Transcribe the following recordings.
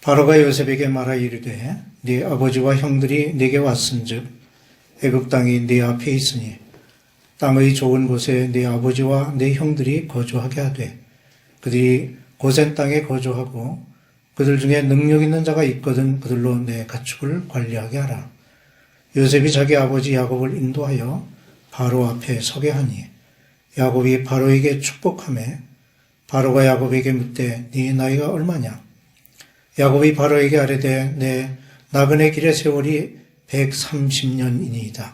바로가 요셉에게 말하 이르되 네 아버지와 형들이 내게 왔은즉 애굽 땅이 네 앞에 있으니 땅의 좋은 곳에 네 아버지와 네 형들이 거주하게 하되 그들이 고센 땅에 거주하고 그들 중에 능력 있는 자가 있거든 그들로 내 가축을 관리하게 하라. 요셉이 자기 아버지 야곱을 인도하여 바로 앞에 서게 하니 야곱이 바로에게 축복하매 바로가 야곱에게 묻되 네 나이가 얼마냐? 야곱이 바로에게 아뢰되 내 나그네 길의 세월이 130년이니이다.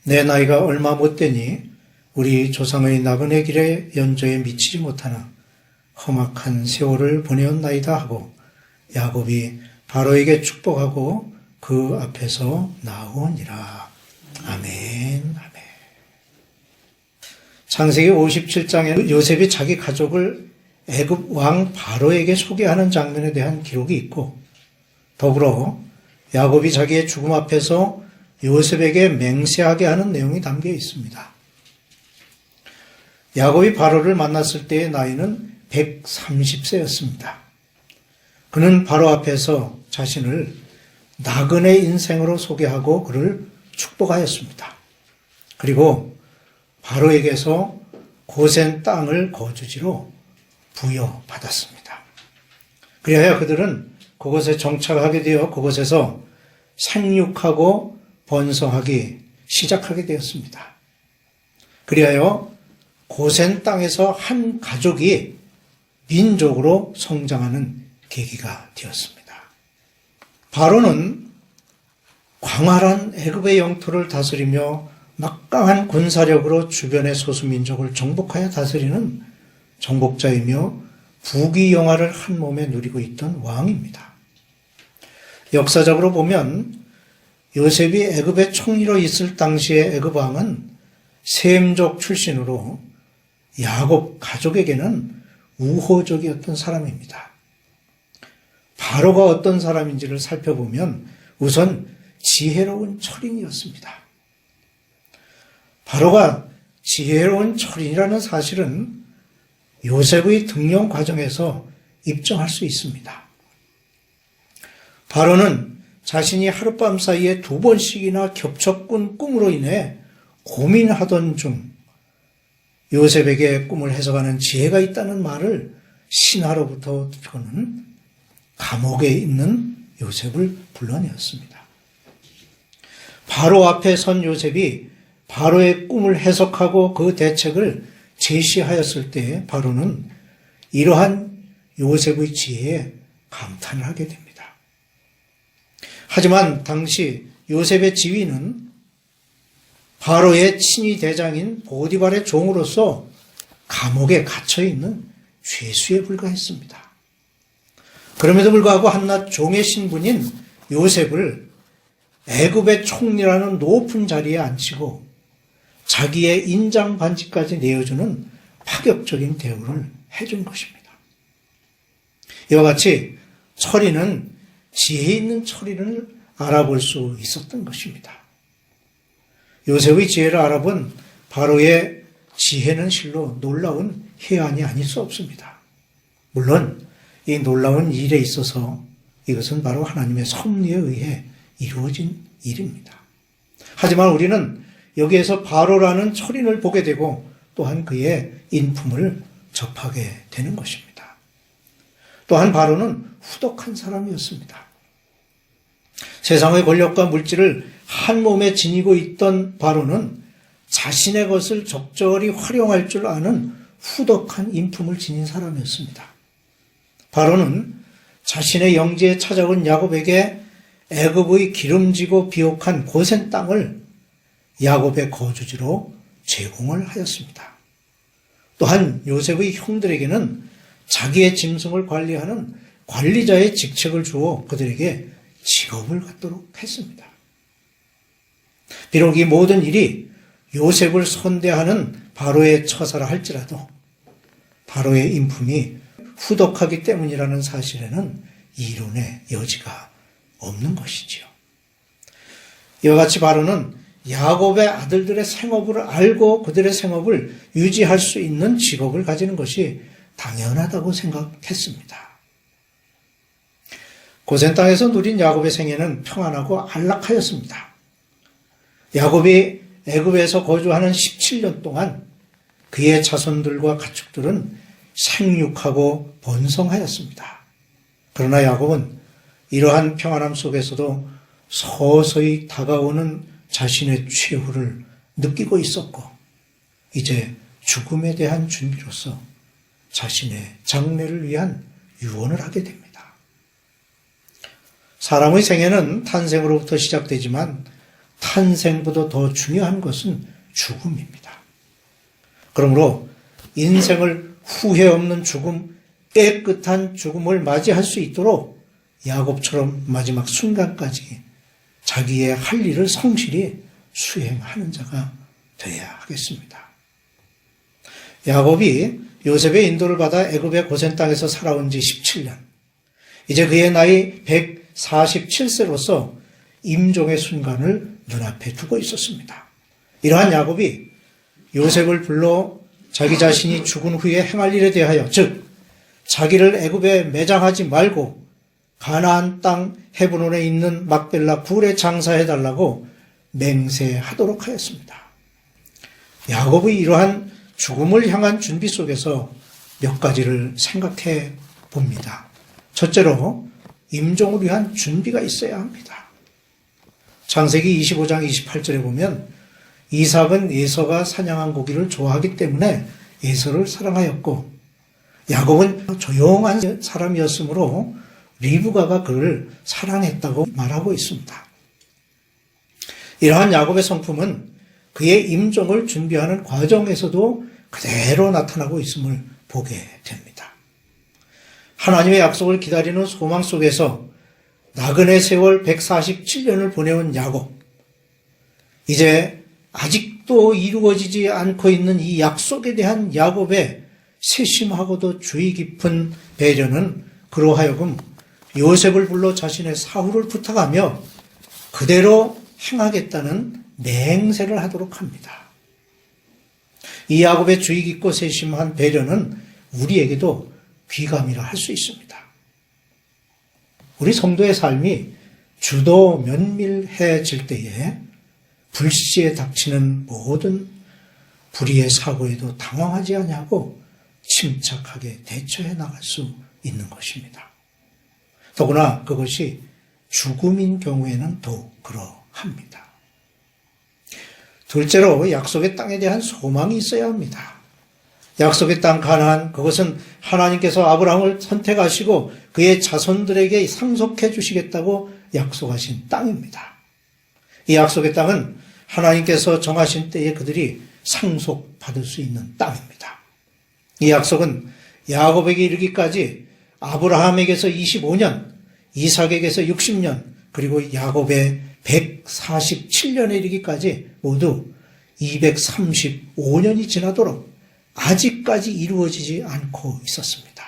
내 나이가 얼마 못되니 우리 조상의 나그네 길의 연조에 미치지 못하나 험악한 세월을 보내었나이다 하고 야곱이 바로에게 축복하고 그 앞에서 나오니라. 아멘. 아멘. 창세기 57장에는 요셉이 자기 가족을 애굽 왕 바로에게 소개하는 장면에 대한 기록이 있고 더불어 야곱이 자기의 죽음 앞에서 요셉에게 맹세하게 하는 내용이 담겨 있습니다. 야곱이 바로를 만났을 때의 나이는 130세였습니다. 그는 바로 앞에서 자신을 나그네 인생으로 소개하고 그를 축복하였습니다. 그리고 바로에게서 고센 땅을 거주지로 부여받았습니다. 그리하여 그들은 그곳에 정착하게 되어 그곳에서 생육하고 번성하기 시작하게 되었습니다. 그리하여 고센 땅에서 한 가족이 민족으로 성장하는 계기가 되었습니다. 바로는 광활한 애굽의 영토를 다스리며 막강한 군사력으로 주변의 소수민족을 정복하여 다스리는 정복자이며 부귀영화를 한 몸에 누리고 있던 왕입니다. 역사적으로 보면 요셉이 애굽의 총리로 있을 당시의 애굽 왕은 셈족 출신으로 야곱 가족에게는 우호적이었던 사람입니다. 바로가 어떤 사람인지를 살펴보면 우선 지혜로운 철인이었습니다. 바로가 지혜로운 철인이라는 사실은 요셉의 등용 과정에서 입증할 수 있습니다. 바로는 자신이 하룻밤 사이에 2번씩이나 겹쳐꾼 꿈으로 인해 고민하던 중 요셉에게 꿈을 해석하는 지혜가 있다는 말을 신하로부터 듣고는 감옥에 있는 요셉을 불러내었습니다. 바로 앞에 선 요셉이 바로의 꿈을 해석하고 그 대책을 제시하였을 때 바로는 이러한 요셉의 지혜에 감탄을 하게 됩니다. 하지만 당시 요셉의 지위는 바로의 친위 대장인 보디발의 종으로서 감옥에 갇혀있는 죄수에 불과했습니다. 그럼에도 불구하고 한낱 종의 신분인 요셉을 애굽의 총리라는 높은 자리에 앉히고 자기의 인장 반지까지 내어주는 파격적인 대우를 해준 것입니다. 이와 같이 철인은 지혜 있는 철인을 알아볼 수 있었던 것입니다. 요셉의 지혜를 알아본 바로의 지혜는 실로 놀라운 해안이 아닐 수 없습니다. 물론 이 놀라운 일에 있어서 이것은 바로 하나님의 섭리에 의해 이루어진 일입니다. 하지만 우리는 여기에서 바로라는 철인을 보게 되고 또한 그의 인품을 접하게 되는 것입니다. 또한 바로는 후덕한 사람이었습니다. 세상의 권력과 물질을 한 몸에 지니고 있던 바로는 자신의 것을 적절히 활용할 줄 아는 후덕한 인품을 지닌 사람이었습니다. 바로는 자신의 영지에 찾아온 야곱에게 애굽의 기름지고 비옥한 고센 땅을 야곱의 거주지로 제공을 하였습니다. 또한 요셉의 형들에게는 자기의 짐승을 관리하는 관리자의 직책을 주어 그들에게 직업을 갖도록 했습니다. 비록 이 모든 일이 요셉을 선대하는 바로의 처사라 할지라도 바로의 인품이 후덕하기 때문이라는 사실에는 이론의 여지가 없는 것이지요. 이와 같이 바로는 야곱의 아들들의 생업을 알고 그들의 생업을 유지할 수 있는 직업을 가지는 것이 당연하다고 생각했습니다. 고센 땅에서 누린 야곱의 생애는 평안하고 안락하였습니다. 야곱이 애굽에서 거주하는 17년 동안 그의 자손들과 가축들은 생육하고 번성하였습니다. 그러나 야곱은 이러한 평안함 속에서도 서서히 다가오는 자신의 최후를 느끼고 있었고 이제 죽음에 대한 준비로서 자신의 장래를 위한 유언을 하게 됩니다. 사람의 생애는 탄생으로부터 시작되지만 탄생보다 더 중요한 것은 죽음입니다. 그러므로 인생을 후회 없는 죽음, 깨끗한 죽음을 맞이할 수 있도록 야곱처럼 마지막 순간까지 자기의 할 일을 성실히 수행하는 자가 되어야 하겠습니다. 야곱이 요셉의 인도를 받아 애굽의 고센 땅에서 살아온 지 17년. 이제 그의 나이 147세로서 임종의 순간을 눈앞에 두고 있었습니다. 이러한 야곱이 요셉을 불러 자기 자신이 죽은 후에 행할 일에 대하여, 즉 자기를 애굽에 매장하지 말고 가나안 땅 헤브론에 있는 막벨라 굴에 장사해달라고 맹세하도록 하였습니다. 야곱의 이러한 죽음을 향한 준비 속에서 몇 가지를 생각해 봅니다. 첫째로 임종을 위한 준비가 있어야 합니다. 창세기 25장 28절에 보면 이삭은 에서가 사냥한 고기를 좋아하기 때문에 에서를 사랑하였고 야곱은 조용한 사람이었으므로 리브가가 그를 사랑했다고 말하고 있습니다. 이러한 야곱의 성품은 그의 임종을 준비하는 과정에서도 그대로 나타나고 있음을 보게 됩니다. 하나님의 약속을 기다리는 소망 속에서 나그네 세월 147년을 보내온 야곱, 이제 아직도 이루어지지 않고 있는 이 약속에 대한 야곱의 세심하고도 주의 깊은 배려는 그로 하여금 요셉을 불러 자신의 사후를 부탁하며 그대로 행하겠다는 맹세를 하도록 합니다. 이 야곱의 주의 깊고 세심한 배려는 우리에게도 귀감이라 할 수 있습니다. 우리 성도의 삶이 주도 면밀해질 때에 불시에 닥치는 모든 불의의 사고에도 당황하지 아니하고 침착하게 대처해 나갈 수 있는 것입니다. 더구나 그것이 죽음인 경우에는 더욱 그러합니다. 둘째로 약속의 땅에 대한 소망이 있어야 합니다. 약속의 땅 가나안, 그것은 하나님께서 아브라함을 선택하시고 그의 자손들에게 상속해 주시겠다고 약속하신 땅입니다. 이 약속의 땅은 하나님께서 정하신 때에 그들이 상속받을 수 있는 땅입니다. 이 약속은 야곱에게 이르기까지 아브라함에게서 25년, 이삭에게서 60년, 그리고 야곱의 147년에 이르기까지 모두 235년이 지나도록 아직까지 이루어지지 않고 있었습니다.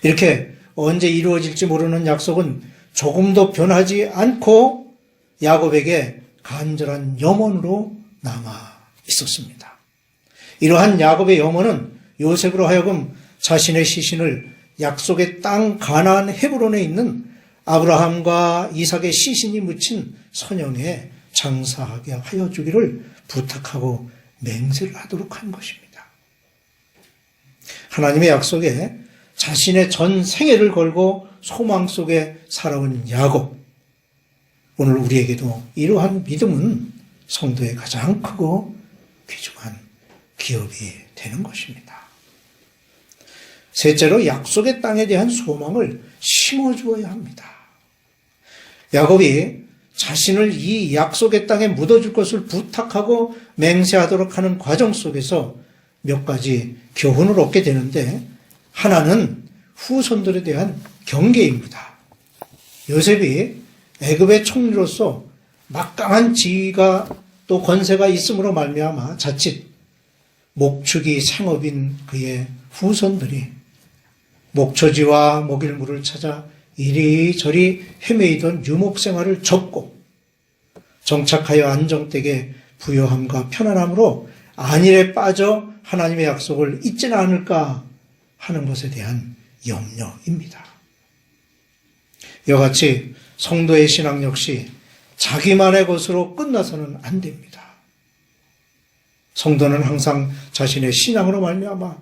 이렇게 언제 이루어질지 모르는 약속은 조금도 변하지 않고 야곱에게 간절한 염원으로 남아 있었습니다. 이러한 야곱의 염원은 요셉으로 하여금 자신의 시신을 약속의 땅 가나안 헤브론에 있는 아브라함과 이삭의 시신이 묻힌 선영에 장사하게 하여 주기를 부탁하고 맹세를 하도록 한 것입니다. 하나님의 약속에 자신의 전 생애를 걸고 소망 속에 살아온 야곱, 오늘 우리에게도 이러한 믿음은 성도의 가장 크고 귀중한 기업이 되는 것입니다. 셋째로 약속의 땅에 대한 소망을 심어주어야 합니다. 야곱이 자신을 이 약속의 땅에 묻어줄 것을 부탁하고 맹세하도록 하는 과정 속에서 몇 가지 교훈을 얻게 되는데, 하나는 후손들에 대한 경계입니다. 요셉이 애굽의 총리로서 막강한 지위가 또 권세가 있음으로 말미암아 자칫 목축이 생업인 그의 후손들이 목초지와 먹일 물을 찾아 이리저리 헤매이던 유목 생활을 접고 정착하여 안정되게 부요함과 편안함으로 안일에 빠져 하나님의 약속을 잊지는 않을까 하는 것에 대한 염려입니다. 이와 같이 성도의 신앙 역시 자기만의 것으로 끝나서는 안 됩니다. 성도는 항상 자신의 신앙으로 말미암아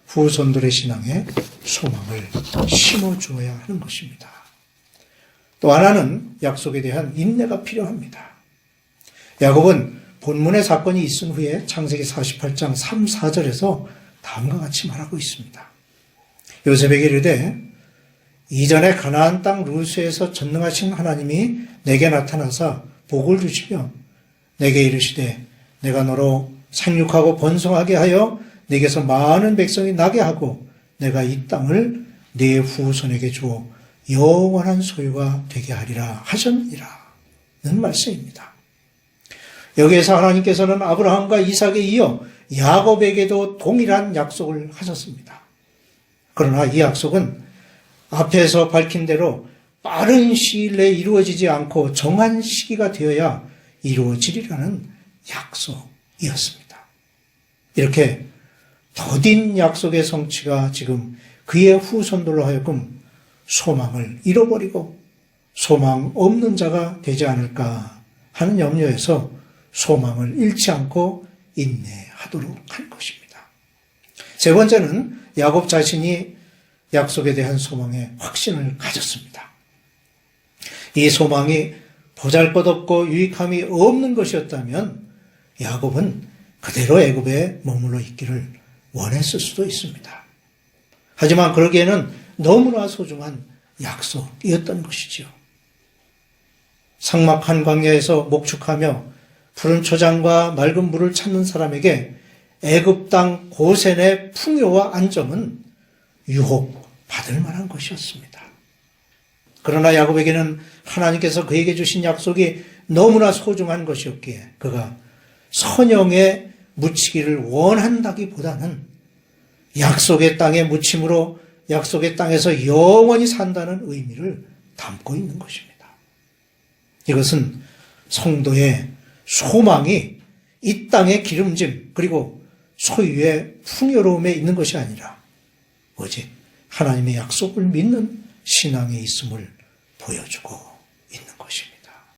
후손들의 신앙에 소망을 심어주어야 하는 것입니다. 또 하나는 약속에 대한 인내가 필요합니다. 야곱은 본문의 사건이 있은 후에 창세기 48장 3, 4절에서 다음과 같이 말하고 있습니다. 요셉에게 이르되 이전에 가나안 땅 루스에서 전능하신 하나님이 내게 나타나사 복을 주시며 내게 이르시되 내가 너로 생육하고 번성하게 하여 내게서 많은 백성이 나게 하고 내가 이 땅을 네 후손에게 주어 영원한 소유가 되게 하리라 하셨느니라 는 말씀입니다. 여기에서 하나님께서는 아브라함과 이삭에 이어 야곱에게도 동일한 약속을 하셨습니다. 그러나 이 약속은 앞에서 밝힌 대로 빠른 시일 내에 이루어지지 않고 정한 시기가 되어야 이루어지리라는 약속이었습니다. 이렇게 더딘 약속의 성취가 지금 그의 후손들로 하여금 소망을 잃어버리고 소망 없는 자가 되지 않을까 하는 염려에서 소망을 잃지 않고 인내하도록 할 것입니다. 세 번째는 야곱 자신이 약속에 대한 소망에 확신을 가졌습니다. 이 소망이 보잘것없고 유익함이 없는 것이었다면 야곱은 그대로 애굽에 머물러 있기를 원했을 수도 있습니다. 하지만 그러기에는 너무나 소중한 약속이었던 것이지요. 삭막한 광야에서 목축하며 푸른 초장과 맑은 물을 찾는 사람에게 애굽 땅 고센의 풍요와 안정은 유혹받을 만한 것이었습니다. 그러나 야곱에게는 하나님께서 그에게 주신 약속이 너무나 소중한 것이었기에 그가 선영에 묻히기를 원한다기보다는 약속의 땅에 묻힘으로 약속의 땅에서 영원히 산다는 의미를 담고 있는 것입니다. 이것은 성도의 소망이 이 땅의 기름짐 그리고 소유의 풍요로움에 있는 것이 아니라 오직 하나님의 약속을 믿는 신앙에 있음을 보여주고